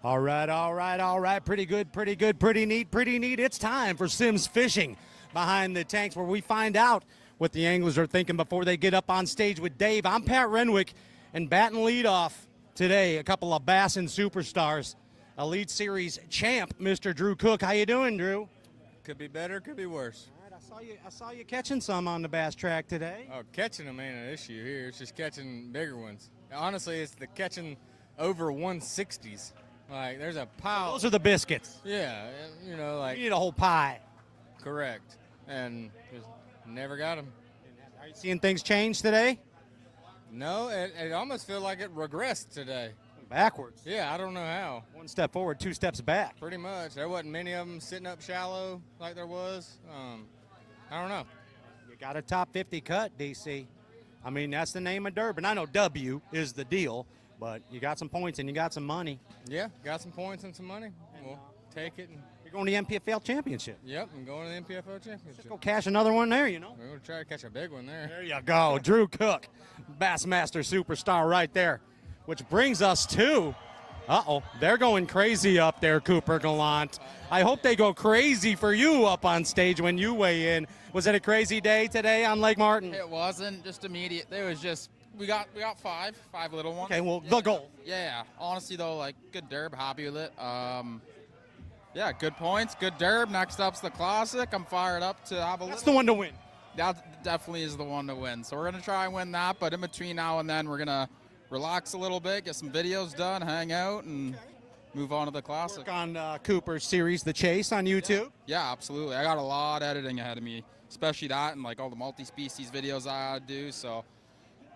All right, all right, all right. Pretty good, pretty good, pretty neat, pretty neat. It's time for SIMMS Fishing Behind the Tanks, where we find out what the anglers are thinking before they get up on stage with Dave. I'm Pat Renwick, and batting leadoff today, a couple of Bass and superstars. Elite Series champ, Mr. Drew Cook. How you doing, Drew? Could be better, could be worse. All right, I saw you catching some on the bass track today. Oh, catching them ain't an issue here. It's just catching bigger ones. Honestly, it's the catching over 160s. Like, there's a pile. Those are the biscuits. Yeah, you know, like. You need a whole pie. Correct. And just never got them. Are you seeing things change today? No, it almost feels like it regressed today. Backwards. Yeah, I don't know how. One step forward, two steps back. Pretty much. There wasn't many of them sitting up shallow like there was. I don't know. You got a top 50 cut, DC. I mean, that's the name of Durban. I know W is the deal, but you got some points and you got some money. Yeah, got some points and some money. We'll take it. You're going to the MPFL Championship. Yep, I'm going to the MPFL Championship. Just go cash another one there, you know. We're going to try to catch a big one there. There you go. Drew Cook, Bassmaster superstar right there. Which brings us to, they're going crazy up there, Cooper Gallant. I hope they go crazy for you up on stage when you weigh in. Was it a crazy day today on Lake Martin? It wasn't just immediate. It was just we got five little ones. Okay, well, yeah. the goal. Yeah. Honestly though, like good derb, happy with it. Yeah, good points, good derb. Next up's the classic. I'm fired up to have a. That's the one to win. That definitely is the one to win. So we're gonna try and win that, but in between now and then we're gonna relax a little bit, get some videos done, hang out, and move on to the classic. Work on Cooper's series, The Chase, on YouTube. Yeah, absolutely. I got a lot of editing ahead of me, especially that and like all the multi-species videos I gotta do. So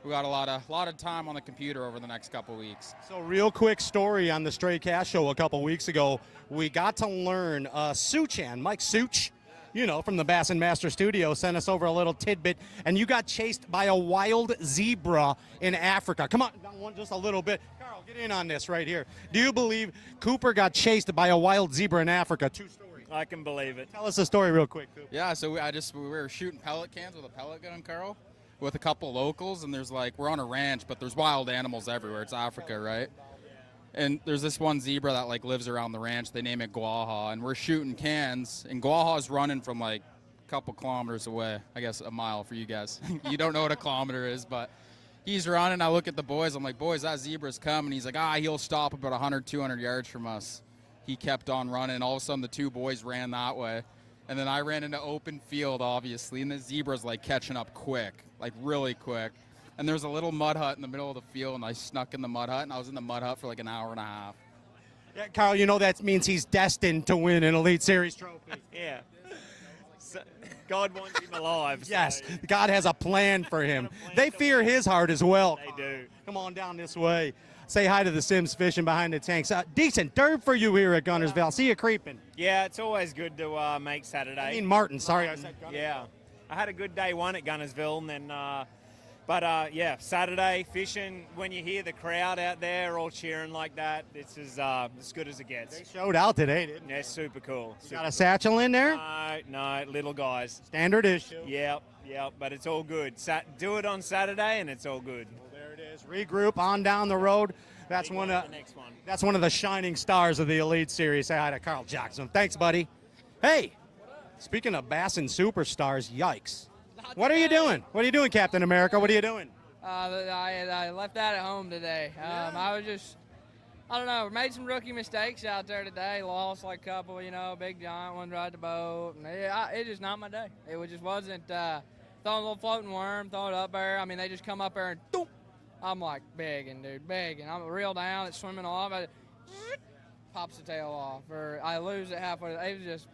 we got a lot of time on the computer over the next couple weeks. So real quick story on the Stray Cast show a couple weeks ago. We got to learn Suchan, Mike Such, you know, from the Bassmaster studio, sent us over a little tidbit, and you got chased by a wild zebra in Africa. Come on, just a little bit. Carl, get in on this right here. Do you believe Cooper got chased by a wild zebra in Africa? True story. I can believe it. Tell us the story real quick, Cooper. Yeah, so we were shooting pellet cans with a pellet gun, Carl, with a couple locals, and there's like, we're on a ranch, but there's wild animals everywhere. It's Africa, right? And there's this one zebra that like lives around the ranch. They name it Guaha, and we're shooting cans, and Guaha's running from like a couple kilometers away. I guess a mile for you guys. You don't know what a kilometer is, but he's running. I look at the boys. I'm like, boys, that zebra's coming. He's like, he'll stop about 100, 200 yards from us. He kept on running. All of a sudden, the two boys ran that way. And then I ran into open field, obviously, and the zebra's like catching up quick, like really quick. And there was a little mud hut in the middle of the field, and I snuck in the mud hut, and I was in the mud hut for like an hour and a half. Yeah, Carl, you know that means he's destined to win an Elite Series trophy. Yeah. So, God wants him alive. So. Yes, God has a plan for him. They fear his heart as well. They do. Come on down this way. Say hi to the SIMMS Fishing Behind the Tanks. Decent derb for you here at Gunnersville. See you creeping. Yeah, it's always good to make Saturday. I mean Martin, sorry I said Gunnersville. Yeah. I had a good day one at Gunnersville, and then, yeah, Saturday fishing, when you hear the crowd out there all cheering like that, it's as good as it gets. They showed out today, didn't they? Yeah, super cool. Got a satchel in there? No, little guys. Standard issue. Yep, but it's all good. Do it on Saturday, and it's all good. There it is. Regroup on down the road. That's one of the next one. That's one of the shining stars of the Elite Series. Say hi to Carl Jackson. Thanks, buddy. Hey, speaking of Bass and superstars, yikes. What are you doing? What are you doing, Captain America? What are you doing? I left that at home today. I was just, I don't know, made some rookie mistakes out there today. Lost like a couple, you know, big giant one ride the boat. And it's just not my day. It just wasn't throwing a little floating worm, throw it up there. I mean, they just come up there and doop. I'm like begging, dude, begging. I'm reel down, it's swimming off. Pops the tail off, or I lose it halfway. It's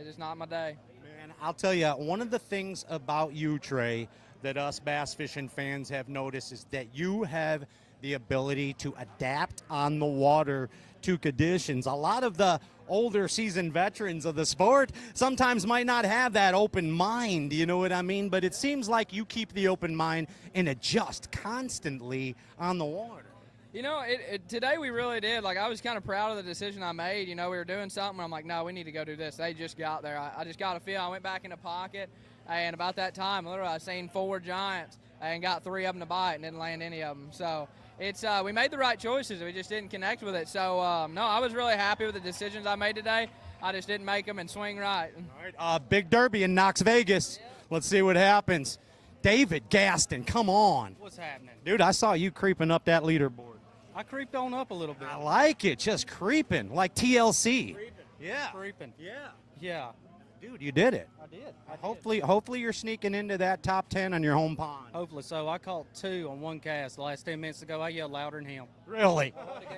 just not my day. Man, I'll tell you, one of the things about you, Trey, that us bass fishing fans have noticed is that you have the ability to adapt on the water to conditions. A lot of the older seasoned veterans of the sport sometimes might not have that open mind, you know what I mean? But it seems like you keep the open mind and adjust constantly on the water. You know, today we really did. Like, I was kind of proud of the decision I made. You know, we were doing something. I'm like, no, we need to go do this. They just got there. I just got a feel. I went back in the pocket, and about that time, literally, I seen 4 giants and got 3 of them to bite and didn't land any of them. So it's we made the right choices. We just didn't connect with it. So no, I was really happy with the decisions I made today. I just didn't make them and swing right. All right, big derby in Knox Vegas. Let's see what happens. David Gaston, come on. What's happening? Dude, I saw you creeping up that leaderboard. I creeped on up a little bit. I like it, just creeping, like TLC. Yeah. Creeping. Yeah. Yeah, Dude, you did it. I did. Hopefully you're sneaking into that top 10 on your home pond. Hopefully so. I caught 2 on one cast the last 10 minutes ago. I yelled louder than him. Really?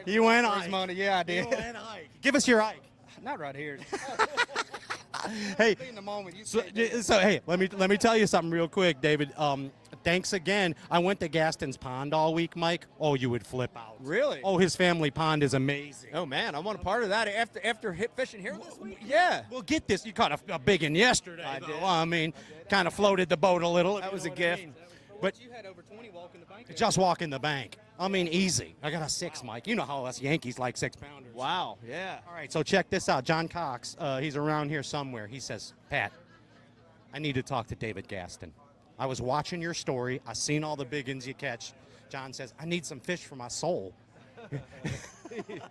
You went For his Ike. money. Yeah, I You did. went Ike. Give us your Ike. Not right here. Hey, In the moment, you so, can't do it. so hey, let me tell you something real quick, David. Thanks again. I went to Gaston's Pond all week, Mike. Oh, you would flip out. Really? Oh, his family pond is amazing. Oh man, I want a part of that after hit fishing here this week. Yeah. Well, get this. You caught a big one yesterday. I though. did. I mean, kind of floated the boat a little. if That you was know a what I gift. mean. But You had over 20 walking the bank. just walking the bank. I mean, easy. I got a 6, Mike. You know how us Yankees like 6-pounders. Wow. Yeah. All right, so check this out. John Cox, he's around here somewhere. He says, Pat, I need to talk to David Gaston. I was watching your story. I seen all the big ones you catch. John says, I need some fish for my soul.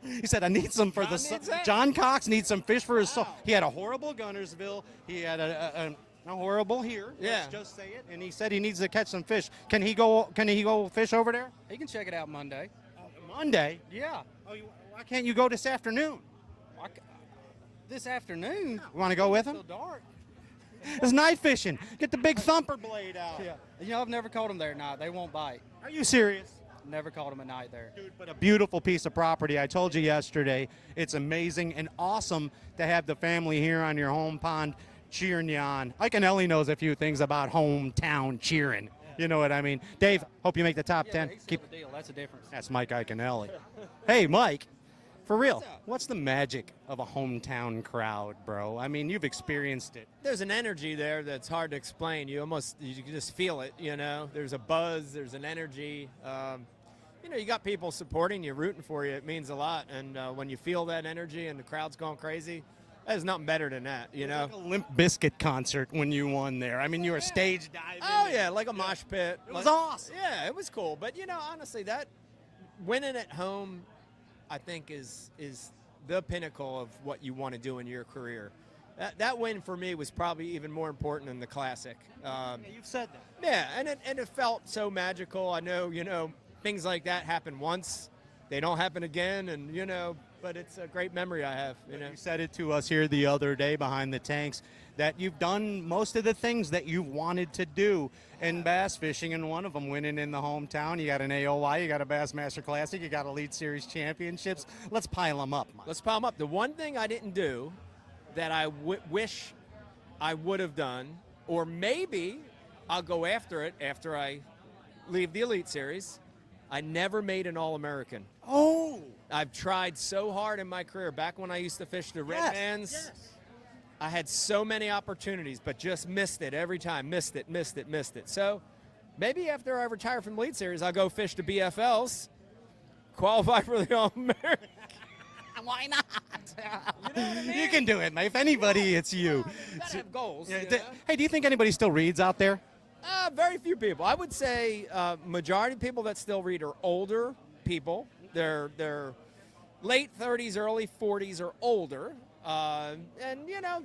He said, I need some for the soul. John Cox needs some fish for his soul. He had a horrible Gunnersville. He had a horrible here. Yeah. Let's just say it. And he said he needs to catch some fish. Can he go fish over there? He can check it out Monday. Monday? Yeah. Oh, why can't you go this afternoon? This afternoon. You want to go with It's him? still dark. It's night fishing. Get the big thumper blade out. Yeah. You know, I've never caught them there at night. They won't bite. Are you serious? Never caught them at night there. Dude, but a beautiful piece of property. I told you yesterday, it's amazing and awesome to have the family here on your home pond cheering you on. Ike and Ellie knows a few things about hometown cheering. You know what I mean? Dave, hope you make the top 10. Keep the deal. That's a difference. That's Mike Iconelli. Hey, Mike, for real, what's the magic of a hometown crowd, bro? I mean, you've experienced it. There's an energy there that's hard to explain. You can just feel it. You know, there's a buzz. There's an energy. You know, you got people supporting you, rooting for you. It means a lot. And when you feel that energy and the crowd's going crazy, there's nothing better than that. You know. Like a Limp Bizkit concert when you won there. I mean, you were stage diving. Oh yeah, like a mosh pit. It was awesome. Yeah, it was cool. But you know, honestly, that winning at home, I think is the pinnacle of what you want to do in your career. That win for me was probably even more important than the Classic. Yeah, you've said that. Yeah, and it felt so magical. I know, you know, things like that happen once, they don't happen again, and you know, but it's a great memory I have. You know, You said it to us here the other day behind the tanks that you've done most of the things that you've wanted to do in bass fishing, and one of them winning in the hometown. You got an AOY, you got a Bassmaster Classic, you got Elite Series championships. Let's pile them up, Mike. let's pile them up. The one thing I didn't do that I wish I would have done, or maybe I'll go after it after I leave the Elite Series, I never made an All-American. Oh, I've tried so hard in my career. Back when I used to fish the yes, Redmans, yes. I had so many opportunities, but just missed it every time. Missed it. So maybe after I retire from the Elite Series, I'll go fish the BFLs, qualify for the All-American. Why not? You can do it, mate. If anybody, it's you. Gotta have goals. Yeah, you know? hey, do you think anybody still reads out there? Very few people. I would say majority of people that still read are older people. They're late 30s, early 40s, or older. And you know,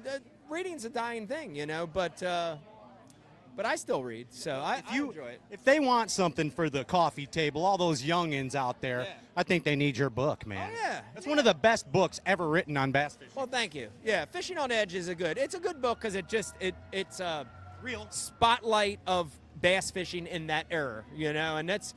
reading's a dying thing. You know, but I still read, so I enjoy it. If they want something for the coffee table, all those youngins out there, Yeah. I think they need your book, man. Oh, yeah. It's one of the best books ever written on bass fishing. Well, thank you. Yeah, Fishing on Edge is it's a good book because it's a Real. spotlight of bass fishing in that era, you know, and that's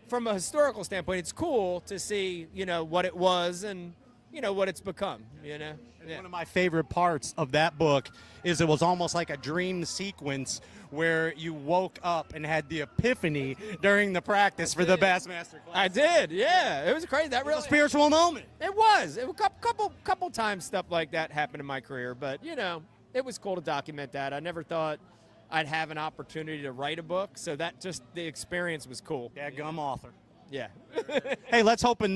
from a historical standpoint. It's cool to see, you know, what it was and you know what it's become, you know. Yeah. One of my favorite parts of that book is it was almost like a dream sequence where you woke up and had the epiphany during the practice for the Bassmaster class. I did, yeah. It was crazy. That It really was a spiritual moment. It was. It was a couple times stuff like that happened in my career, but you know, it was cool to document that. I never thought I'd have an opportunity to write a book, so that just the experience was cool. Dadgum author. Yeah. Hey, let's hope the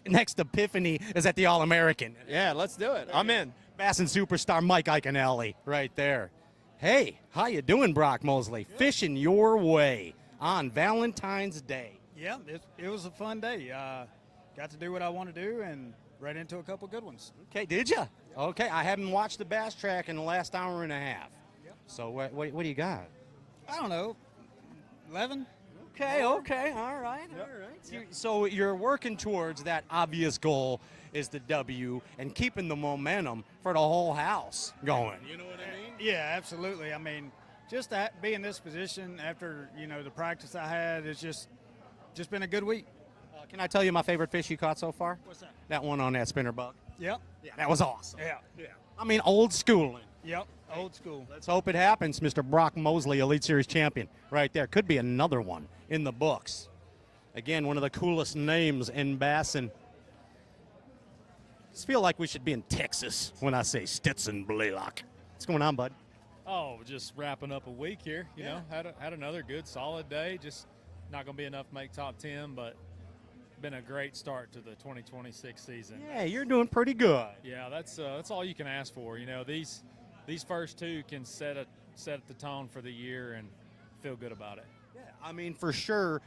next epiphany is at the All-American. Yeah, let's do it. I'm in. Bass and superstar Mike Iconelli right there. Hey, how you doing, Brock Mosley? Fishing your way on Valentine's Day. Yeah, it was a fun day. Got to do what I want to do and right into a couple good ones. Okay, did you? Okay, I haven't watched the bass track in the last hour and a half. Yep. So what do you got? I don't know, 11? Okay, all right. So you're working towards that obvious goal is the W and keeping the momentum for the whole house going. You know what I mean? Yeah, absolutely. I mean, just to be in this position after, the practice I had, it's just been a good week. Can I tell you my favorite fish you caught so far? What's that? That one on that spinner bug. Yep. Yeah, that was awesome. Yeah. I mean, old schooling. Yep. Old school. Let's hope it happens, Mr. Brock Mosley, Elite Series champion. Right there. Could be another one in the books. Again, one of the coolest names in Bassin. Just feel like we should be in Texas when I say Stetson Blaylock. What's going on, bud? Oh, just wrapping up a week here. You know, had another good, solid day. Just not going to be enough to make top 10, but been a great start to the 2026 season. Yeah, you're doing pretty good. Yeah, that's all you can ask for. These first two can set the tone for the year and feel good about it. Yeah, I mean, for sure,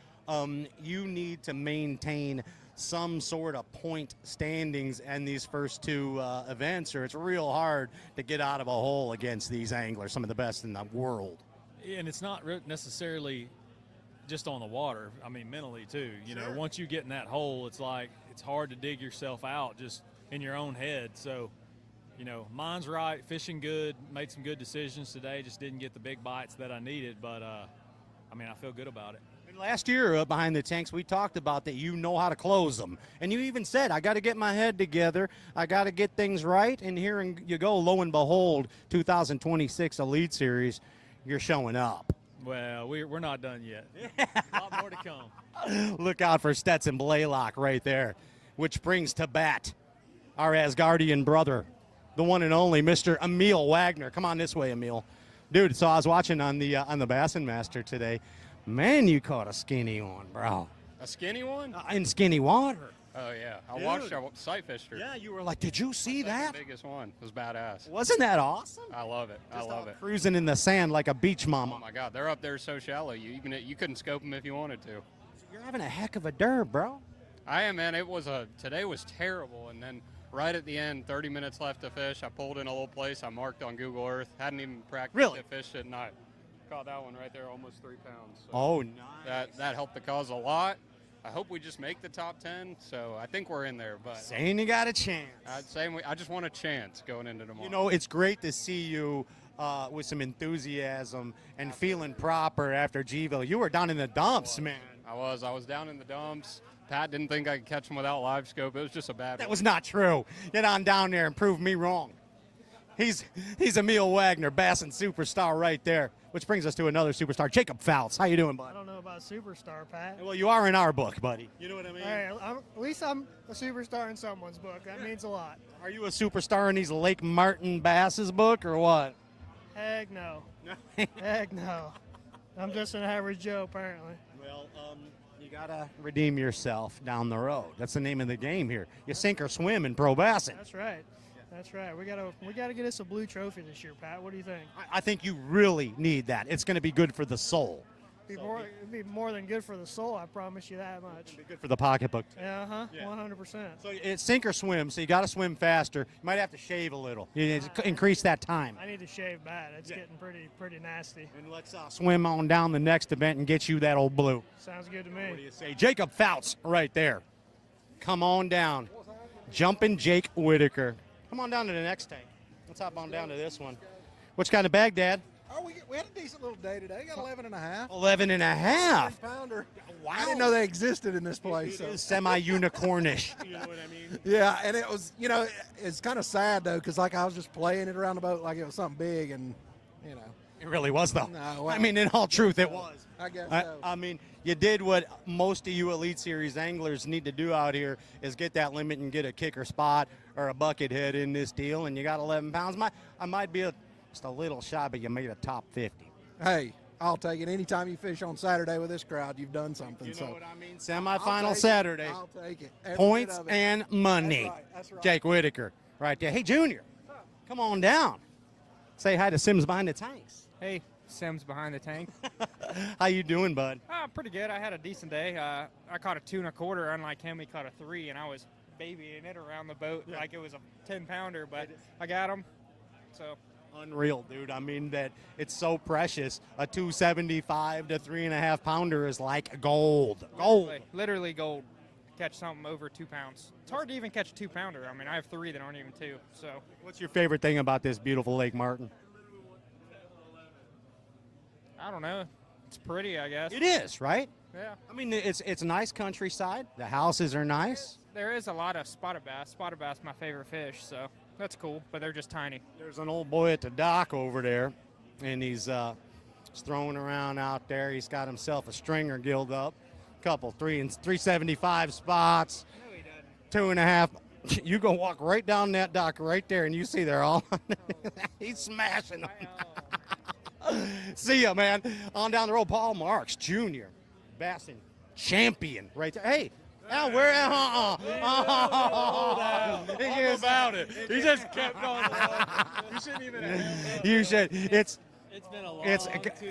you need to maintain some sort of point standings in these first two events, or it's real hard to get out of a hole against these anglers, some of the best in the world. And it's not necessarily just on the water. I mean, mentally too. Once you get in that hole, it's like it's hard to dig yourself out just in your own head. So, mind's right, fishing good, made some good decisions today. Just didn't get the big bites that I needed, but I feel good about it. And last year behind the tanks, we talked about that you know how to close them, and you even said, "I got to get my head together. I got to get things right." And here you go, lo and behold, 2026 Elite Series, you're showing up. Well, we're not done yet. A lot more to come. Look out for Stetson Blaylock right there, which brings to bat our Asgardian brother, the one and only Mr. Emil Wagner. Come on this way, Emil. Dude, so I was watching on the Bassmaster today. Man, you caught a skinny one, bro. A skinny one? In skinny water. Oh, yeah. I Dude. watched our sight fisher. Yeah, you were like, did you see that? The biggest one. It was badass. Wasn't that awesome? I love it. I love it. Cruising in the sand like a beach mama. Oh, my God. They're up there so shallow. You couldn't scope them if you wanted to. You're having a heck of a derb, bro. I am, man. Today was terrible. And then right at the end, 30 minutes left to fish, I pulled in a little place I marked on Google Earth. Hadn't even practiced Really? to fish at night. Caught that one right there, almost 3 pounds. So Oh, nice. that helped the cause a lot. I hope we just make the top 10, so I think we're in there. But Saying you got a chance. I just want a chance going into tomorrow. It's great to see you with some enthusiasm and feeling proper after Gville. You were down in the dumps, man. I was down in the dumps. Pat didn't think I could catch him without live scope. It was just a bad That one. was not true. Get on down there and prove me wrong. He's Emil Wagner, Bassin superstar right there. Which brings us to another superstar, Jacob Fouts. How you doing, bud? I don't know about superstar, Pat. Well, you are in our book, buddy. You know what I mean? Hey, at least I'm a superstar in someone's book. That means a lot. Are you a superstar in these Lake Martin Bass's book or what? Heck no. Heck no. I'm just an average Joe, apparently. Well, you got to redeem yourself down the road. That's the name of the game here. You sink or swim in pro bassing. That's right. That's right. We gotta get us a blue trophy this year, Pat. What do you think? I think you really need that. It's going to be good for the soul. It'd be more than good for the soul. I promise you that much. Be good for the pocketbook. Yeah, 100%. So it's sink or swim. So you got to swim faster. You might have to shave a little. You need to increase that time. I need to shave bad. It's getting pretty nasty. And let's swim on down the next event and get you that old blue. Sounds good to me. What do you say? Jacob Fouts right there. Come on down. Jumping Jake Whitaker. Come on down to the next tank. Let's hop on down to this one. What kind of bag, Dad? Oh, we had a decent little day today. Got 11 and a half. 11 and a half. Pounder. Wow. I didn't know they existed in this place. It is semi-unicornish. You know what I mean? Yeah, and it was, it's kind of sad, though, because, I was just playing it around the boat like it was something big, and, It really was, though. No, well, I mean, in all truth, it was. I guess so. I mean, you did what most of you Elite Series anglers need to do out here is get that limit and get a kicker spot or a bucket head in this deal, and you got 11 pounds. I might be just a little shy, but you made a top 50. Hey, I'll take it. Anytime you fish on Saturday with this crowd, you've done something. You know so what I mean? Semi-final I'll Saturday. I'll take it. Every Points bit of it. and money. That's right. Jake Whitaker right there. Hey, Junior, come on down. Say hi to SIMMS Behind the Tanks. Hey, SIMMS Behind the Tank. How you doing, bud? Pretty good. I had a decent day. I caught a 2 1/4. Unlike him, he caught a 3, and I was babying it around the boat like it was a 10-pounder, but I got him. So Unreal, dude. I mean, that it's so precious. A 275 to 3.5 pounder is like gold. Gold. Literally gold. Catch something over 2 pounds. It's hard to even catch a 2-pounder. I mean, I have 3 that aren't even 2. So What's your favorite thing about this beautiful Lake Martin? I don't know. It's pretty, I guess. It is, right? Yeah. I mean, it's nice countryside. The houses are nice. There is a lot of spotted bass. Spotted bass, my favorite fish, so that's cool. But they're just tiny. There's an old boy at the dock over there, and he's throwing around out there. He's got himself a stringer gilled up, couple 375 spots, 2.5. You go walk right down that dock right there, and you see they're all. He's smashing them. See ya, man. On down the road, Paul Marks Jr., Bassin champion right there. Hey. Now where? About it. He just kept on. You shouldn't even have. You should. It's been a long.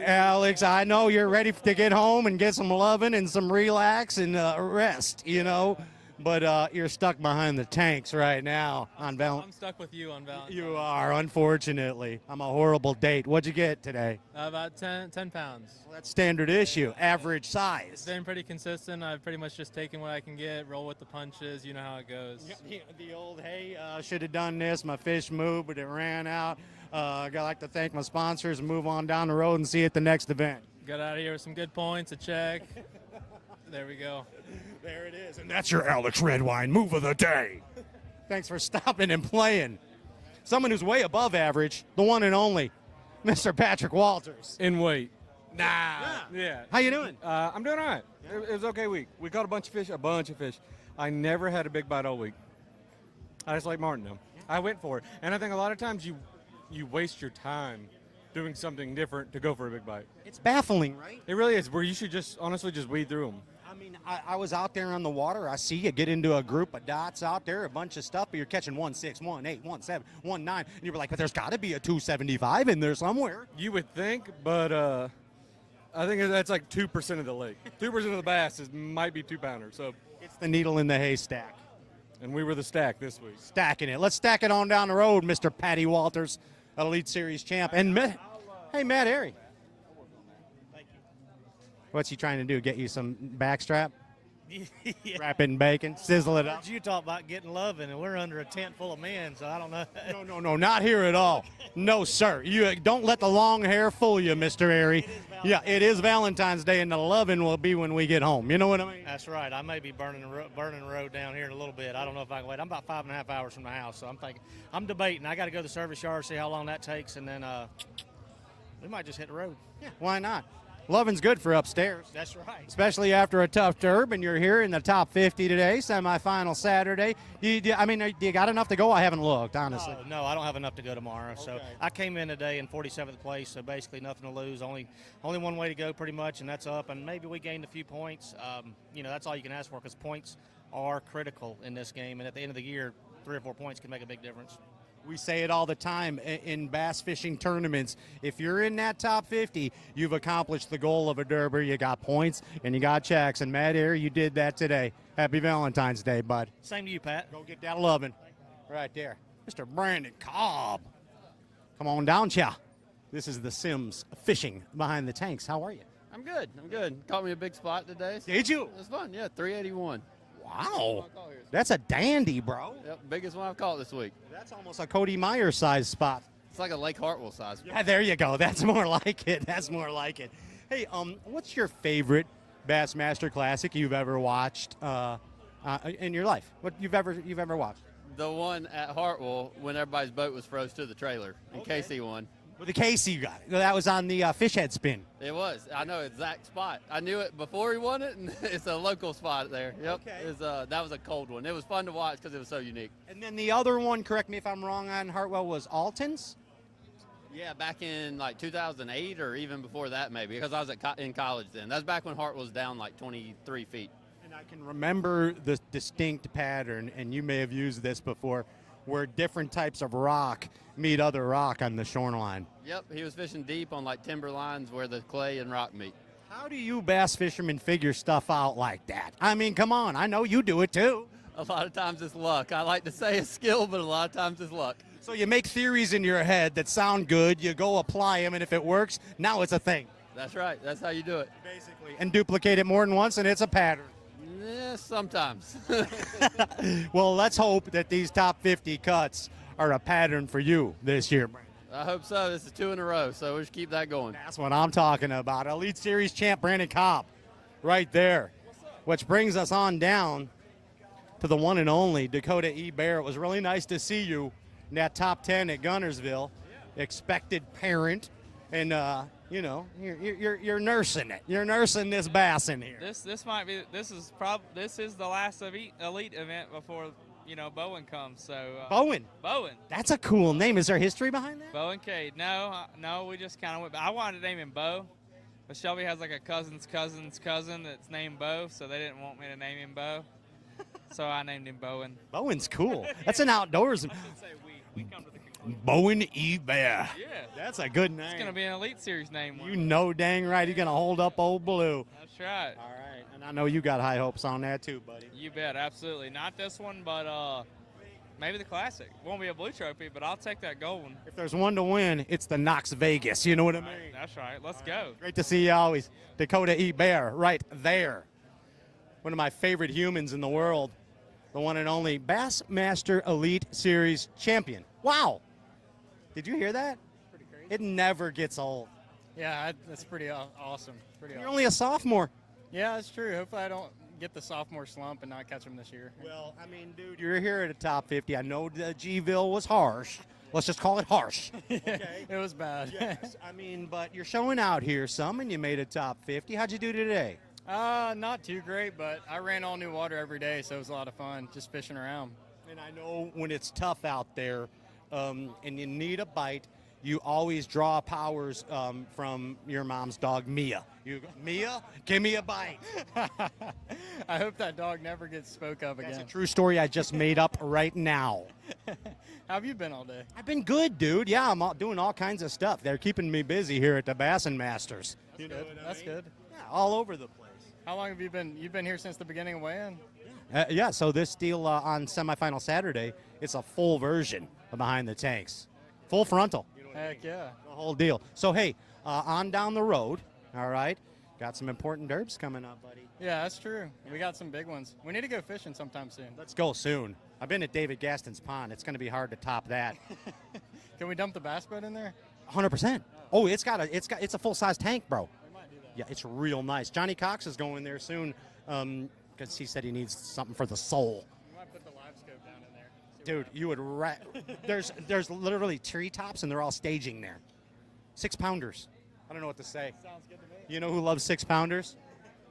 Alex. I know you're ready to get home and get some loving and some relax and rest. You know, but you're stuck behind the tanks right now on Valentine's. I'm stuck with you on Valentine's. You are, unfortunately. I'm a horrible date. What'd you get today? About 10 pounds. Well, that's standard issue, average size. It's been pretty consistent. I've pretty much just taken what I can get, roll with the punches. You know how it goes. The old, hey, should have done this. My fish moved, but it ran out. I'd like to thank my sponsors and move on down the road and see you at the next event. Got out of here with some good points, a check. There we go. There it is. And that's your Alex Redwine move of the day. Thanks for stopping and playing. Someone who's way above average, the one and only, Mr. Patrick Walters. In weight. Yeah. How you doing? I'm doing all right. It was an okay week. We caught a bunch of fish. I never had a big bite all week. I just like Martin, though. I went for it. And I think a lot of times you waste your time doing something different to go for a big bite. It's baffling, right? It really is, where you should just honestly just weed through them. I mean, I was out there on the water. I see you get into a group of dots out there, a bunch of stuff, but you're catching 1.6, 1.8, 1.7, 1.9, and you're like, but there's got to be a 275 in there somewhere. You would think, but I think that's like 2% of the lake. 2% of the bass might be 2-pounders. So it's the needle in the haystack. And we were the stack this week. Stacking it. Let's stack it on down the road, Mr. Patty Walters, Elite Series champ. And hey, Matt Airy. What's he trying to do? Get you some backstrap? Yeah. Wrap it in bacon, sizzle it up. You talk about getting loving, and we're under a tent full of men, so I don't know. No, not here at all. No, sir. You don't let the long hair fool you, Mr. Airy. Yeah, it is Valentine's Day, and the loving will be when we get home. You know what I mean? That's right. I may be burning the road down here in a little bit. I don't know if I can wait. I'm about 5.5 hours from the house, so I'm debating. I got to go to the service yard, see how long that takes, and then we might just hit the road. Yeah, why not? Loving's good for upstairs. That's right. Especially after a tough derb, and you're here in the top 50 today, semifinal Saturday. Do you got enough to go? I haven't looked, honestly. No, I don't have enough to go tomorrow. Okay. So I came in today in 47th place, so basically nothing to lose. Only one way to go, pretty much, and that's up. And maybe we gained a few points. That's all you can ask for, because points are critical in this game. And at the end of the year, 3 or 4 points can make a big difference. We say it all the time in bass fishing tournaments. If you're in that top 50, you've accomplished the goal of a derby. You got points and you got checks. And Matt Airy, you did that today. Happy Valentine's Day, bud. Same to you, Pat. Go get that loving right there. Mr. Brandon Cobb. Come on down, Chow. This is the SIMMS Fishing Behind the Tanks. How are you? I'm good. Caught me a big spot today. Did you? It was fun, yeah, 381. Wow. That's a dandy, bro. Yep, biggest one I've caught this week. That's almost a Cody Meyer size spot. It's like a Lake Hartwell size. Yeah, there you go. That's more like it. Hey, what's your favorite Bassmaster Classic you've ever watched in your life? What you've ever watched? The one at Hartwell when everybody's boat was froze to the trailer, and Casey won. Well, the Casey you got it. That was on the fish head spin. It was. I know exact spot. I knew it before he won it, and it's a local spot there. Yep. Okay. That was a cold one. It was fun to watch because it was so unique. And then the other one, correct me if I'm wrong, on Hartwell was Alton's? Yeah, back in like 2008 or even before that maybe, because I was in college then. That's back when Hartwell was down like 23 feet. And I can remember the distinct pattern, and you may have used this before, where different types of rock meet other rock on the shoreline. Yep, he was fishing deep on like timber lines where the clay and rock meet. How do you bass fishermen figure stuff out like that? I mean, come on. I know you do it too. A lot of times it's luck. I like to say it's skill, but a lot of times it's luck. So you make theories in your head that sound good, you go apply them, and if it works, now it's a thing. That's right. That's how you do it. Basically. And duplicate it more than once, and it's a pattern. Yeah, sometimes. Well, let's hope that these top 50 cuts are a pattern for you this year, Brandon. I hope so. This is 2 in a row, so we'll just keep that going. That's what I'm talking about. Elite Series champ Brandon Kopp right there. Which brings us on down to the one and only Dakota E. Bear. It was really nice to see you in that top 10 at Gunnersville. Expected parent. And, you know, you're nursing it. You're nursing this bass in here. This is the last elite event before Bowen comes. So Bowen. That's a cool name. Is there history behind that? Bowen Cade. No, we just kind of went. I wanted to name him Bo, but Shelby has like a cousin's cousin that's named Bo, so they didn't want me to name him Bo. So I named him Bowen. Bowen's cool. That's an outdoors. I should say we come to the conclusion. Bowen E. Bear. Yeah. That's a good name. It's gonna be an Elite Series name. You know dang right you're gonna hold up old Blue. That's right. All right. And I know you got high hopes on that too, buddy. You bet, absolutely. Not this one, but maybe the Classic. Won't be a blue trophy, but I'll take that gold one. If there's one to win, it's the Knox Vegas. You know what I mean? That's right. Let's go. Great to see you always. Dakota E. Bear right there. One of my favorite humans in the world. The one and only Bassmaster Elite Series champion. Wow. Did you hear that? Pretty crazy. It never gets old. Yeah, that's pretty awesome. You're only a sophomore. Yeah, that's true. Hopefully I don't get the sophomore slump and not catch them this year. Well, I mean, dude, you're here at the top 50. I know the G-ville was harsh. Let's just call it harsh. Okay. It was bad. Yes, I mean, but you're showing out here some, and you made a top 50. How'd you do today? Not too great, but I ran all new water every day, so it was a lot of fun just fishing around. And I know when it's tough out there and you need a bite, you always draw powers from your mom's dog, Mia. Mia, give me a bite. I hope that dog never gets spoke of again. That's a true story I just made up right now. How have you been all day? I've been good, dude. Yeah, I'm doing all kinds of stuff. They're keeping me busy here at the Bassmasters. That's good. Yeah, all over the place. How long have you been? You've been here since the beginning of weigh-in? Yeah, so this deal on semifinal Saturday, it's a full version of Behind the Tanks. Full frontal. Heck yeah. The whole deal. So, hey, on down the road, all right, got some important derbs coming up, buddy. Yeah, that's true. We got some big ones. We need to go fishing sometime soon. Let's go soon. I've been at David Gaston's pond. It's going to be hard to top that. Can we dump the bass boat in there? 100%. Oh, it's a full-size tank, bro. Yeah, it's real nice. Johnny Cox is going there soon because he said he needs something for the soul. We might put the live scope down in there. Dude, you would there's literally treetops and they're all staging there. 6-pounders. I don't know what to say. Sounds good to me. You know who loves 6-pounders?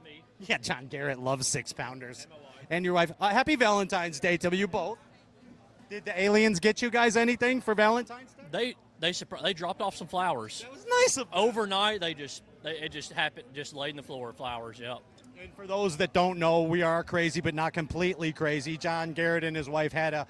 Me. Yeah, John Garrett loves 6-pounders. And your wife. Happy Valentine's Day to you both. Did the aliens get you guys anything for Valentine's Day? They dropped off some flowers. That was nice of them. Overnight, it just happened, just laid in the floor, flowers, yep. And for those that don't know, we are crazy, but not completely crazy. John Garrett and his wife had a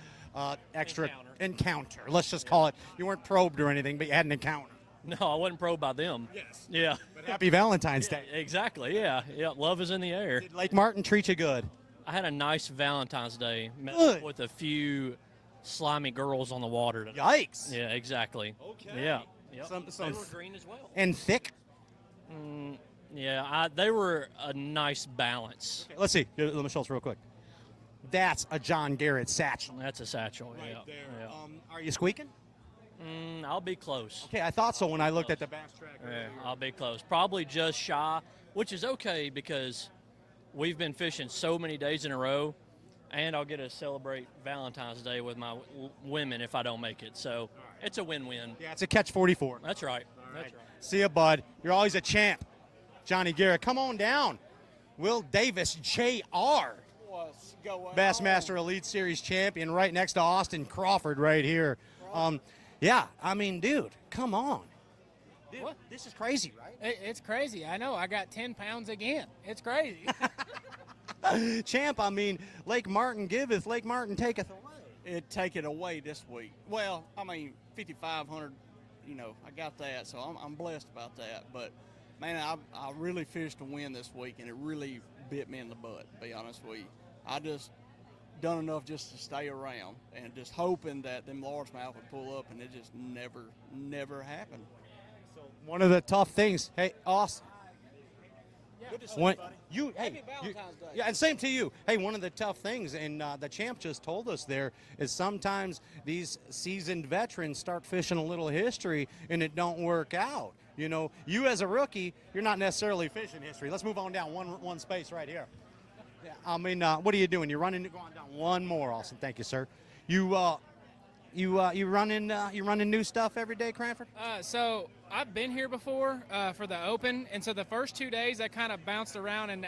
extra encounter. Let's just call it. You weren't probed or anything, but you had an encounter. No, I wasn't probed by them. Yes. Yeah. But happy Valentine's Day. Exactly, yeah. Yeah, love is in the air. Did Lake Martin treat you good? I had a nice Valentine's Day. Met Good. with a few slimy girls on the water today. Yikes. Yeah, exactly. Okay. Yeah. Yep. Some They were green as well. And thick? Yeah, they were a nice balance. Okay, let's see. Let me show us real quick. That's a John Garrett satchel. That's a satchel, Right yeah. there. Yeah. Are you squeaking? I'll be close. Okay, I thought so when I looked at the bass track. Yeah, I'll be close. Probably just shy, which is okay because we've been fishing so many days in a row, and I'll get to celebrate Valentine's Day with my women if I don't make it. So it's a win-win. Yeah, it's a catch 44. That's right. That's right. See ya, bud. You're always a champ. Johnny Garrett, come on down. Will Davis, Jr. What's going Bassmaster Elite Series champion right next to Austin Crawford right here. Yeah, I mean, dude, come on. Dude, What? This is crazy, right? It's crazy. I know. I got 10 pounds again. It's crazy. Champ, I mean, Lake Martin giveth, Lake Martin taketh away. It take it away this week. Well, I mean, 5,500, I got that, so I'm blessed about that. But Man, I really fished to win this week, and it really bit me in the butt, to be honest with you. I just done enough just to stay around and just hoping that them largemouth would pull up, and it just never happened. One of the tough things, hey, Austin. Good to see When, you, buddy. Hey, yeah, and same to you. Hey, one of the tough things, and the champ just told us there, is sometimes these seasoned veterans start fishing a little history and it don't work out. You know, you as a rookie, you're not necessarily fishing history. Let's move on down one space right here. Yeah, I mean, what are you doing? You're running, going down one more, Austin. Thank you, sir. You running new stuff every day, Cranford? So I've been here before for the Open, and so the first 2 days I kind of bounced around and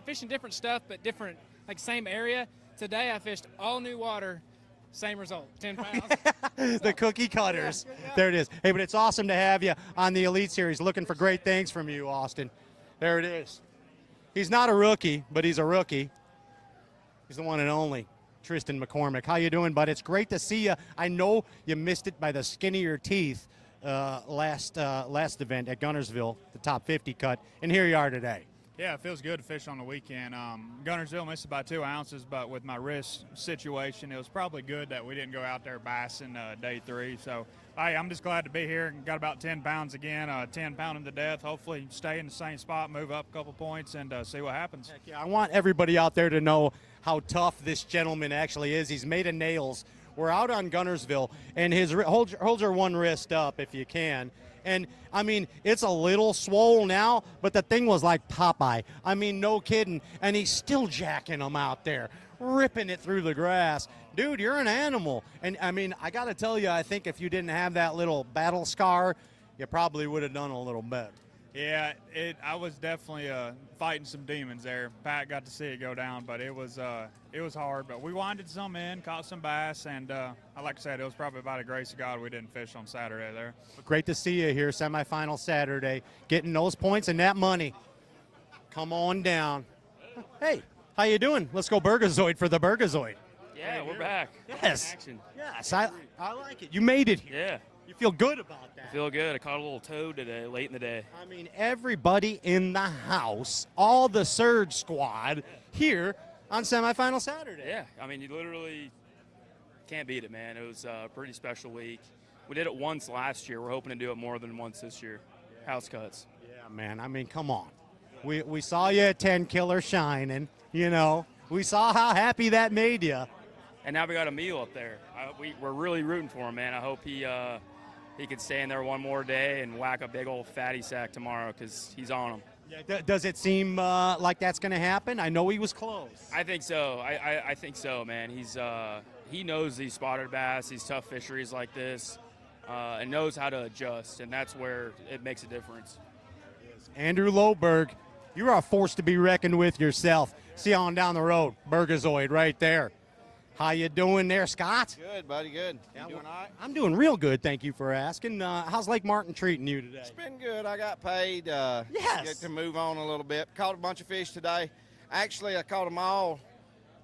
fishing different stuff, but different, like same area. Today I fished all new water, same result, 10 pounds. The cookie cutters. There it is. Hey, but it's awesome to have you on the Elite Series. Looking for great things from you, Austin. There it is. He's not a rookie, but he's a rookie. He's the one and only Tristan McCormick. How you doing, bud? It's great to see you. I know you missed it by the skin of your teeth last event at Gunnersville, the top 50 cut, and here you are today. Yeah, it feels good to fish on the weekend. Gunnersville missed about 2 ounces, but with my wrist situation, it was probably good that we didn't go out there bassing day 3. So, hey, I'm just glad to be here. Got about 10 pounds again, 10 pounding to death. Hopefully stay in the same spot, move up a couple points, and see what happens. Heck yeah, I want everybody out there to know how tough this gentleman actually is. He's made of nails. We're out on Gunnersville, and his hold your one wrist up if you can. And, I mean, it's a little swole now, but the thing was like Popeye. I mean, no kidding. And he's still jacking them out there, ripping it through the grass. Dude, you're an animal. And, I mean, I got to tell you, I think if you didn't have that little battle scar, you probably would have done a little better. Yeah, I was definitely fighting some demons there. Pat got to see it go down, but it was hard. But we winded some in, caught some bass, and like I said, it was probably by the grace of God we didn't fish on Saturday there. Great to see you here, semifinal Saturday, getting those points and that money. Come on down. Hey, how you doing? Let's go Burgazoid for the Burgazoid. Yeah, we're back. Yes. Action. Yes, I like it. You made it here. Yeah. You feel good about that. I feel good. I caught a little toad today, late in the day. I mean, everybody in the house, all the Surge squad here on semifinal Saturday. Yeah, I mean, you literally can't beat it, man. It was a pretty special week. We did it once last year. We're hoping to do it more than once this year. House cuts. Yeah, man. I mean, come on. We saw you at 10 Killer shining, you know. We saw how happy that made you. And now we got a meal up there. We're really rooting for him, man. I hope he could stay in there one more day and whack a big old fatty sack tomorrow because he's on him. Yeah, does it seem like that's going to happen? I know he was close. I think so. I think so, man. He knows these spotted bass, these tough fisheries like this, and knows how to adjust, and that's where it makes a difference. Andrew Loberg, you're a force to be reckoned with yourself. See you on down the road. Burgazoid right there. How you doing there, Scott? Good, buddy, good. You doing all right? I'm doing real good, thank you for asking. How's Lake Martin treating you today? It's been good. I got paid. Yes. Get to move on a little bit. Caught a bunch of fish today. Actually, I caught them all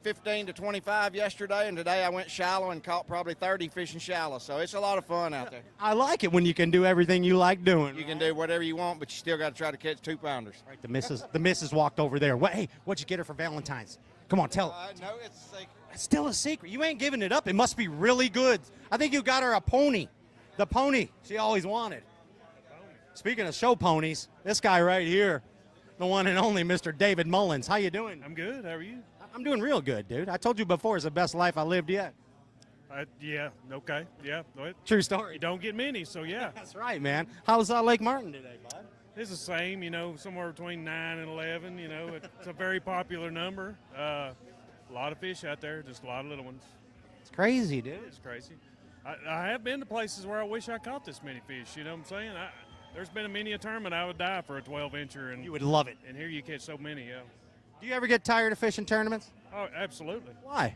15 to 25 yesterday, and today I went shallow and caught probably 30 fishing shallow. So it's a lot of fun out there. I like it when you can do everything you like doing. You can do whatever you want, but you still got to try to catch 2-pounders. Right, the missus walked over there. Hey, what'd you get her for Valentine's? Come on, tell her. No, it's a secret. It's still a secret. You ain't giving it up. It must be really good. I think you got her a pony. The pony she always wanted. Speaking of show ponies, this guy right here, the one and only Mr. David Mullins. How you doing? I'm good. How are you? I'm doing real good, dude. I told you before, it's the best life I lived yet. Yeah, okay. Yeah. True story. You don't get many, so yeah. That's right, man. How's Lake Martin today, bud? It's the same, somewhere between 9 and 11. It's a very popular number. A lot of fish out there, just a lot of little ones. It's crazy, dude. It's crazy. I have been to places where I wish I caught this many fish. You know what I'm saying? There's been many a tournament I would die for a 12-incher. And you would love it. And here you catch so many, yeah. Do you ever get tired of fishing tournaments? Oh, absolutely. Why?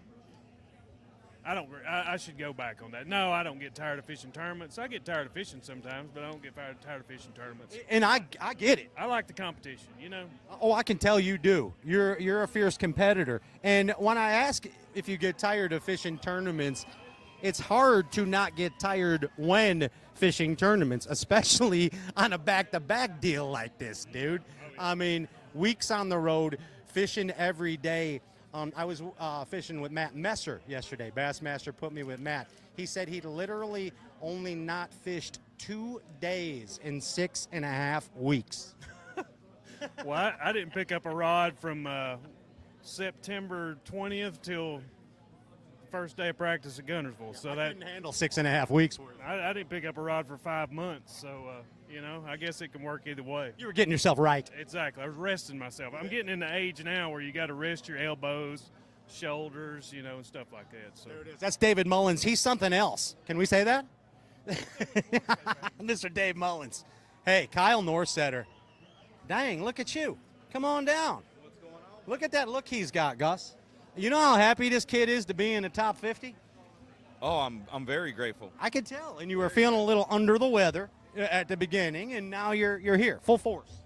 I should go back on that. No, I don't get tired of fishing tournaments. I get tired of fishing sometimes, but I don't get tired of fishing tournaments. And I get it. I like the competition, Oh, I can tell you do. You're a fierce competitor. And when I ask if you get tired of fishing tournaments, it's hard to not get tired when fishing tournaments, especially on a back-to-back deal like this, dude. I mean, weeks on the road, fishing every day. I was fishing with Matt Messer yesterday. Bassmaster put me with Matt. He said he'd literally only not fished 2 days in 6.5 weeks. Well, I didn't pick up a rod from September 20th till first day of practice at Gunnersville. So that couldn't handle 6.5 weeks worth. I didn't pick up a rod for 5 months. So, I guess it can work either way. You were getting yourself right. Exactly. I was resting myself. I'm getting in the age now where you got to rest your elbows, shoulders, and stuff like that. So There it is. That's David Mullins. He's something else. Can we say that? Mr. Dave Mullins. Hey, Kyle Norsetter. Dang, look at you. Come on down. What's going on? Look at that look he's got, Gus. You know how happy this kid is to be in the top 50? Oh, I'm very grateful. I could tell. And you were feeling a little under the weather at the beginning, and now you're here, full force.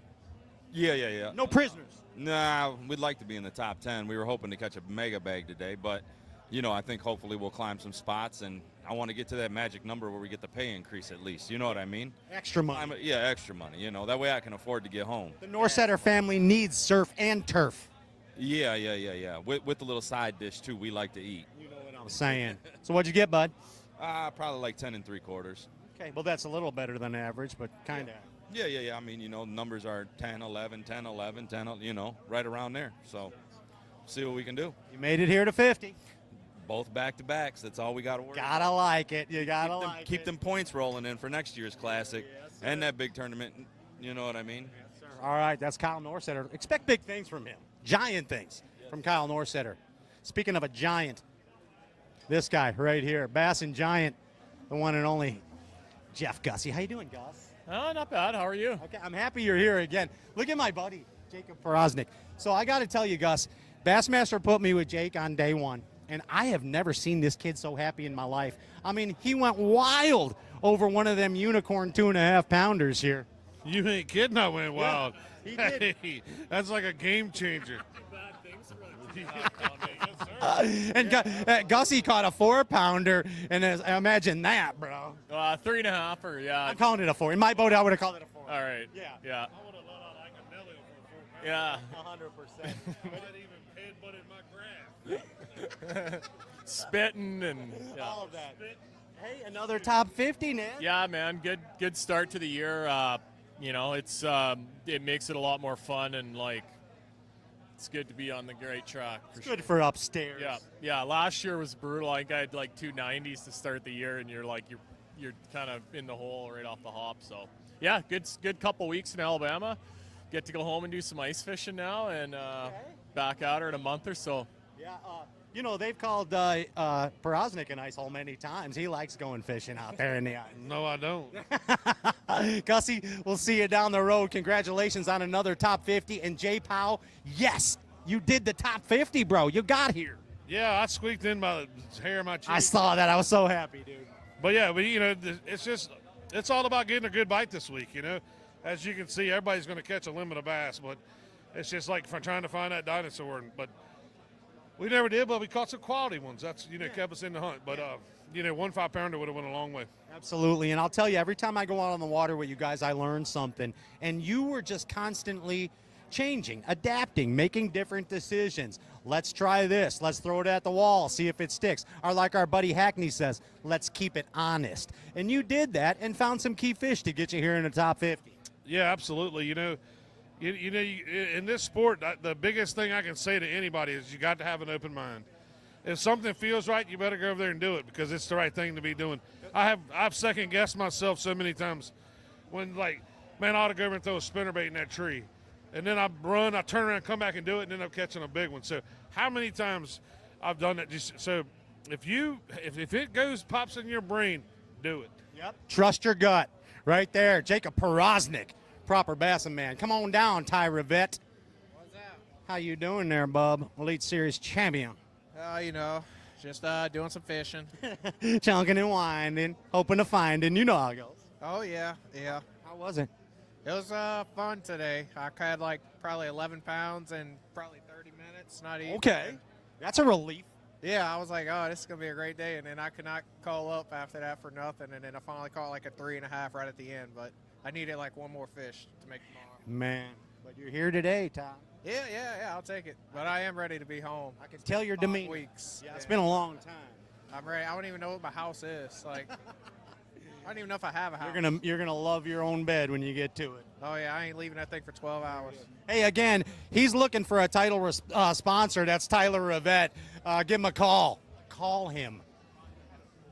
Yeah. No prisoners. Nah, we'd like to be in the top 10. We were hoping to catch a mega bag today, but, I think hopefully we'll climb some spots, and I want to get to that magic number where we get the pay increase at least. You know what I mean? Extra money. Yeah, extra money. That way I can afford to get home. The Norsetter family needs surf and turf. Yeah. With the little side dish, too, we like to eat. You know what I'm saying. So what'd you get, bud? Probably like 10 3/4. Okay, well, that's a little better than average, but kind of. Yeah. I mean, numbers are 10, 11, 10, 11, 10, right around there. So, see what we can do. You made it here to 50. Both back-to-backs. That's all we got to worry about. Gotta like it. You gotta like it. Keep them points rolling in for next year's Classic and that big tournament. You know what I mean? Yes, sir. All right, that's Kyle Norsetter. Expect big things from him. Giant things from Kyle Norsetter. Speaking of a giant, this guy right here, Bass and Giant, the one and only Jeff Gussie. How you doing, Gus? Oh, not bad. How are you? Okay, I'm happy you're here again. Look at my buddy, Jacob Porosnik. So I got to tell you, Gus, Bassmaster put me with Jake on day one, and I have never seen this kid so happy in my life. I mean, he went wild over one of them unicorn 2.5 pounders here. You ain't kidding, I went wild. Yeah, he did. Hey, that's like a game changer. And Gussie caught a 4-pounder, and imagine that, bro. 3.5, yeah. I'm calling it a 4. In my boat, I would have called it a 4. All right. Yeah. Yeah. I would have let out like a Nelly for 4 Yeah. 100%. I even headbutted my graph. Spitting and all of that. Hey, another top 50, man. Yeah, man. Good start to the year. It makes it a lot more fun, and it's good to be on the great track. It's good for upstairs. Yeah. Last year was brutal. I had 290s to start the year, and you're kind of in the hole right off the hop. So yeah, good couple weeks in Alabama. Get to go home and do some ice fishing now, and back out her in a month or so. Yeah, they've called Porosnik an ice hole many times. He likes going fishing out there in the ice. No, I don't. Gussie, we'll see you down the road. Congratulations on another top 50. And Jay Powell, yes, you did the top 50, bro. You got here. Yeah, I squeaked in by the hair of my cheek. I saw that. I was so happy, dude. But it's all about getting a good bite this week, As you can see, everybody's going to catch a limit of bass, but it's just like trying to find that dinosaur. But we never did, but we caught some quality ones. That's, kept us in the hunt. But, 1 5-pounder would have went a long way. Absolutely. And I'll tell you, every time I go out on the water with you guys, I learn something. And you were just constantly changing, adapting, making different decisions. Let's try this. Let's throw it at the wall, see if it sticks. Or like our buddy Hackney says, let's keep it honest. And you did that and found some key fish to get you here in the top 50. Yeah, absolutely. In this sport, the biggest thing I can say to anybody is you got to have an open mind. If something feels right, you better go over there and do it because it's the right thing to be doing. I've second guessed myself so many times when I ought to go over and throw a spinnerbait in that tree. And then I turn around, come back and do it, and end up catching a big one. So how many times I've done that? So if it pops in your brain, do it. Yep. Trust your gut. Right there, Jacob Porosnik, proper Bassin man. Come on down, Ty Rivette. What's up? How you doing there, bub? Elite Series champion. Just doing some fishing. Chunking and winding, hoping to find, and you know how it goes. Oh, yeah. How was it? It was fun today. I had probably 11 pounds in probably 30 minutes. Not easy. Okay. That's a relief. Yeah, I was like, oh, this is going to be a great day. And then I could not call up after that for nothing. And then I finally caught like a 3.5 right at the end. But I needed like one more fish to make tomorrow. Man, but you're here today, Tom. Yeah, I'll take it. But I am ready to be home. I can tell your demeanor. Weeks. Yeah, it's been a long time. I'm ready. I don't even know what my house is. Like, I don't even know if I have a house. You're gonna love your own bed when you get to it. Oh yeah, I ain't leaving that thing for 12 hours. Hey, again, he's looking for a title sponsor. That's Tyler Rivette. Give him a call. Call him.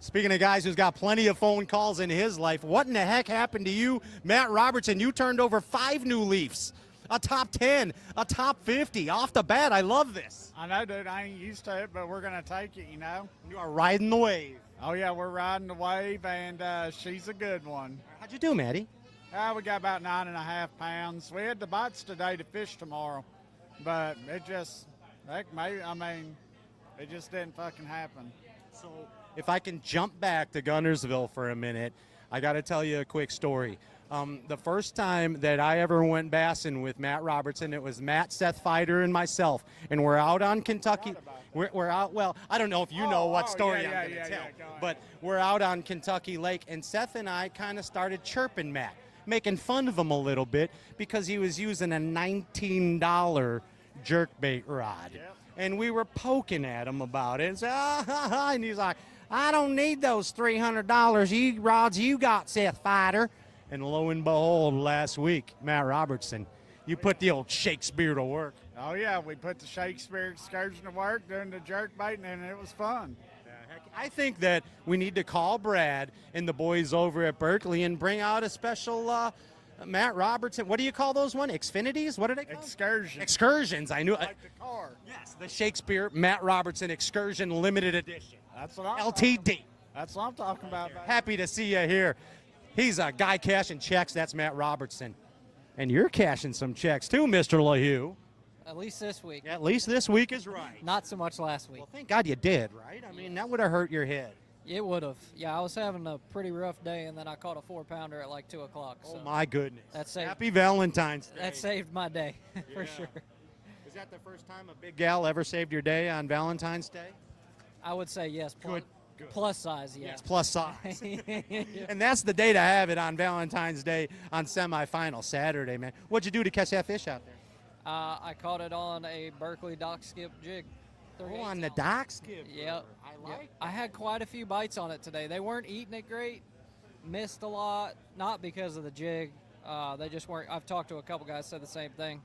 Speaking of guys who's got plenty of phone calls in his life, what in the heck happened to you, Matt Robertson? You turned over 5 new Leafs, a top 10, a top 50. Off the bat, I love this. I know, dude. I ain't used to it, but we're going to take it, you know. You are riding the wave. Oh, yeah, we're riding the wave, and she's a good one. How'd you do, Matty? We got about 9.5 pounds. We had the bites today to fish tomorrow, but it just, it just didn't fucking happen. So if I can jump back to Guntersville for a minute, I got to tell you a quick story. The first time that I ever went bassing with Matt Robertson, it was Matt, Seth Fighter, and myself, and we're out on Kentucky. We're out. Well, I don't know if you know what story I'm going to tell, but we're out on Kentucky Lake, and Seth and I kind of started chirping Matt, making fun of him a little bit because he was using a $19 jerkbait rod, and we were poking at him about it. And he's like, "I don't need those $300 rods you got, Seth Fighter." And lo and behold, last week, Matt Robertson, you put the old Shakespeare to work. Oh, yeah, we put the Shakespeare excursion to work doing the jerk baiting, and it was fun. I think that we need to call Brad and the boys over at Berkeley and bring out a special Matt Robertson. What do you call those ones? Xfinities? What are they called? Excursions. Excursions. I knew. Like the car. Yes, the Shakespeare Matt Robertson Excursion Limited Edition. That's what I'm LTD. That's what I'm talking about. Happy to see you here. He's a guy cashing checks. That's Matt Robertson. And you're cashing some checks too, Mr. LaHue. At least this week. At least this week is right. Not so much last week. Well, thank God you did, right? I mean, that would have hurt your head. It would have. Yeah, I was having a pretty rough day, and then I caught a 4-pounder at like 2 o'clock. So Oh, my goodness. that saved, Happy Valentine's Day. That saved my day, for Yeah. sure. Is that the first time a big gal ever saved your day on Valentine's Day? I would say yes. Good. Plus size, yes. Yes, plus size. And that's the day to have it on Valentine's Day on semifinal Saturday, man. What'd you do to catch that fish out there? I caught it on a Berkeley dock skip jig. Oh, on the dock skip. Yep. I like I had quite a few bites on it today. They weren't eating it great. Missed a lot, not because of the jig. They just weren't. I've talked to a couple guys said the same thing.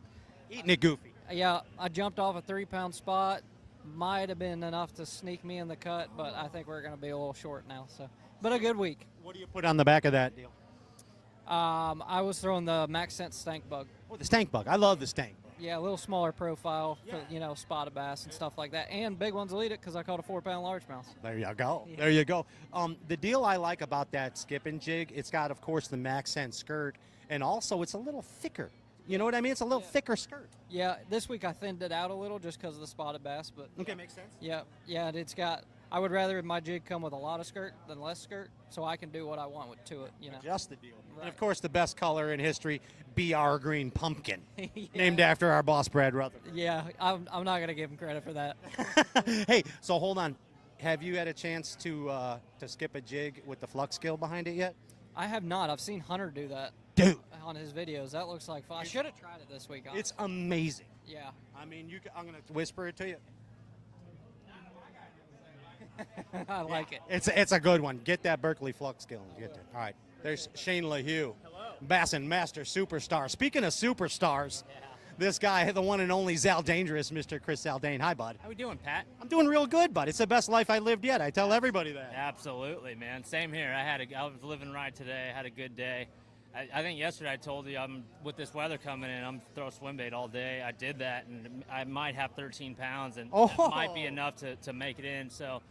Eating it goofy. Yeah, I jumped off a 3-pound spot. Might have been enough to sneak me in the cut, but I think we're going to be a little short now. So, but a good week. What do you put on the back of that deal? I was throwing the Max Sense stank bug. Oh, the stank bug. I love the stank bug. Yeah, a little smaller profile, for, spotted bass and stuff like that. And big ones will eat it because I caught a 4-pound largemouth. There you go. Yeah. There you go. The deal I like about that skipping jig, it's got, of course, the Max Sense skirt, and also it's a little thicker. You know what I mean? It's a little thicker skirt. Yeah, this week I thinned it out a little just because of the spotted bass. But okay, makes sense. Yeah, and it's got. I would rather my jig come with a lot of skirt than less skirt, so I can do what I want to it. You know. Just the deal. Right. And of course, the best color in history, BR Green Pumpkin, named after our boss Brad Rutherford. Yeah, I'm not gonna give him credit for that. Hey, so hold on. Have you had a chance to skip a jig with the flux gill behind it yet? I have not. I've seen Hunter do that. Dude. On his videos, that looks like fun. I should have tried it this week. Honestly. It's amazing. Yeah. I mean, I'm gonna whisper it to you. I like it. It's a good one. Get that Berkeley flux gill. Get that. All right. There's Shane LaHue. Hello. Bassmaster superstar. Speaking of superstars, this guy, the one and only Zal Dangerous, Mr. Chris Zaldane. Hi, bud. How we doing, Pat? I'm doing real good, bud. It's the best life I lived yet. I tell everybody that. Absolutely, man. Same here. I was living right today. I had a good day. I think yesterday I told you I'm with this weather coming in, I'm throwing swim bait all day. I did that, and I might have 13 pounds, and it might be enough to make it in. So,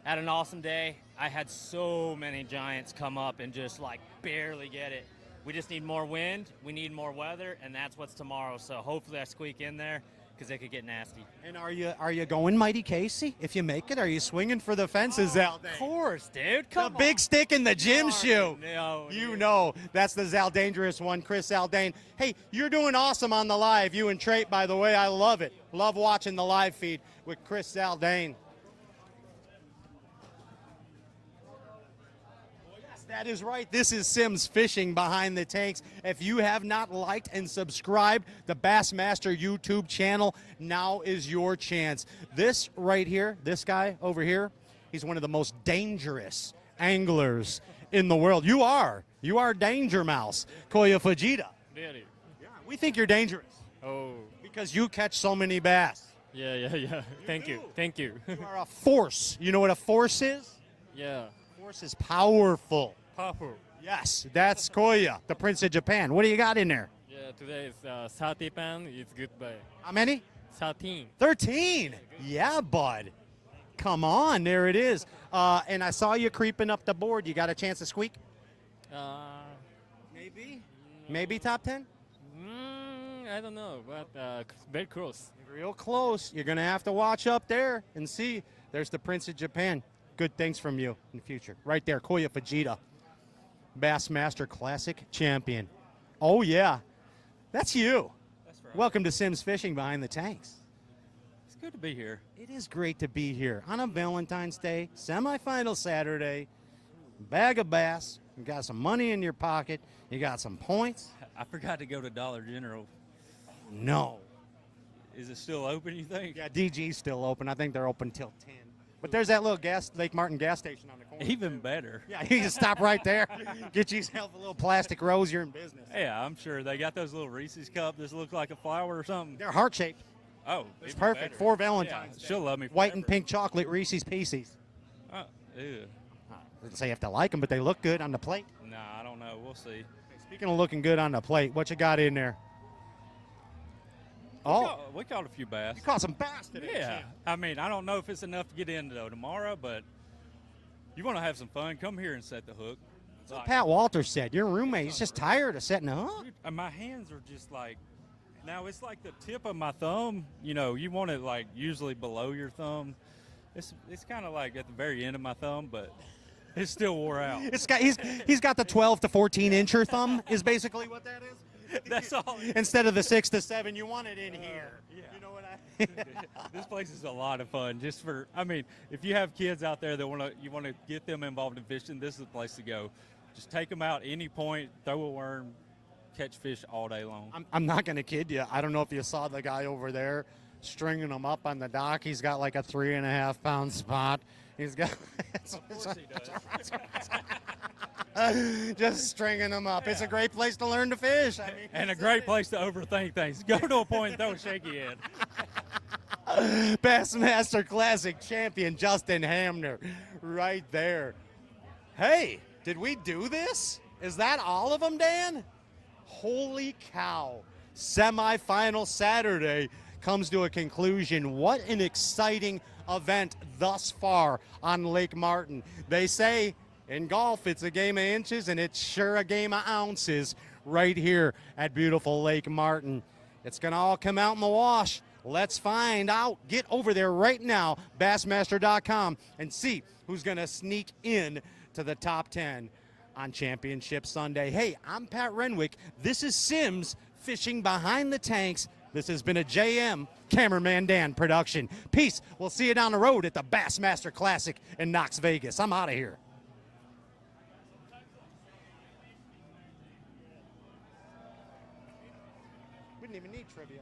had an awesome day. I had so many giants come up and just like barely get it. We just need more wind. We need more weather, and that's what's tomorrow. So hopefully I squeak in there because it could get nasty. And are you going Mighty Casey? If you make it, are you swinging for the fences out there? Of course, dude. Come the big stick in the gym shoe. No, you know that's the Zal Dangerous one, Chris Zaldane. Hey, you're doing awesome on the live. You and Trait, by the way, I love it. Love watching the live feed with Chris Zaldane. That is right. This is SIMMS Fishing Behind the Tanks. If you have not liked and subscribed the Bassmaster YouTube channel, now is your chance. This right here, this guy over here, he's one of the most dangerous anglers in the world. You are Danger Mouse, Koya Fujita. Really? Yeah, we think you're dangerous. Oh. Because you catch so many bass. Yeah. Thank you. You are a force. You know what a force is? Yeah. Force is powerful. Powerful. Yes, that's Koya, the Prince of Japan. What do you got in there? Yeah, today is 30 pound. It's good bait. How many? 13. 13. Yeah, bud. Come on, there it is. And I saw you creeping up the board. You got a chance to squeak? Maybe. Maybe top 10? I don't know, but very close. Real close. You're going to have to watch up there and see. There's the Prince of Japan. Good things from you in the future. Right there, Koya Fujita, Bassmaster Classic champion. Oh, yeah. That's you. That's right. Welcome to SIMMS Fishing Behind the Tanks. It's good to be here. It is great to be here on a Valentine's Day, semifinal Saturday, bag of bass. You got some money in your pocket. You got some points. I forgot to go to Dollar General. No. Is it still open, you think? Yeah, DG's still open. I think they're open till 10. But there's that little Lake Martin gas station on the corner. Even better. Yeah, you can stop right there. Get yourself a little plastic rose. You're in business. Yeah, I'm sure. They got those little Reese's cups that look like a flower or something. They're heart-shaped. Oh, it's even perfect better. for Valentine's. Yeah, she'll love me White forever. and pink chocolate Reese's Pieces. Oh, ew. Didn't say you have to like them, but they look good on the plate. Nah, I don't know. We'll see. Speaking of looking good on the plate, what you got in there? We caught a few bass. You caught some bass today. Yeah. I mean, I don't know if it's enough to get in, though, tomorrow, but you want to have some fun, come here and set the hook. That's what Pat Walter said. Your roommate, he's just tired of setting the hook. Dude, and my hands are just like, now it's like the tip of my thumb. You know, you want it like usually below your thumb. It's kind of like at the very end of my thumb, but it's still wore out. He's got the 12 to 14 incher thumb is basically what that is. That's all. Instead of the 6 to 7, you want it in here. Yeah. You know what I? This place is a lot of fun. Just for, I mean, if you have kids out there that you want to get them involved in fishing, this is the place to go. Just take them out any point, throw a worm, catch fish all day long. I'm not going to kid you. I don't know if you saw the guy over there stringing them up on the dock. He's got like a 3.5 pound spot. He's got. Of course he does. Just stringing them up. Yeah. It's a great place to learn to fish. I mean, and a great place to overthink things. Go to a point and throw a shaky head. Bassmaster Classic champion Justin Hamner right there. Hey, did we do this? Is that all of them, Dan? Holy cow. Semifinal Saturday comes to a conclusion. What an exciting event thus far on Lake Martin. They say in golf, it's a game of inches, and it's sure a game of ounces right here at beautiful Lake Martin. It's going to all come out in the wash. Let's find out. Get over there right now, Bassmaster.com, and see who's going to sneak in to the top 10 on Championship Sunday. Hey, I'm Pat Renwick. This is SIMMS Fishing Behind the Tanks. This has been a JM Cameraman Dan production. Peace. We'll see you down the road at the Bassmaster Classic in Knox Vegas. I'm out of here. We didn't even need trivia.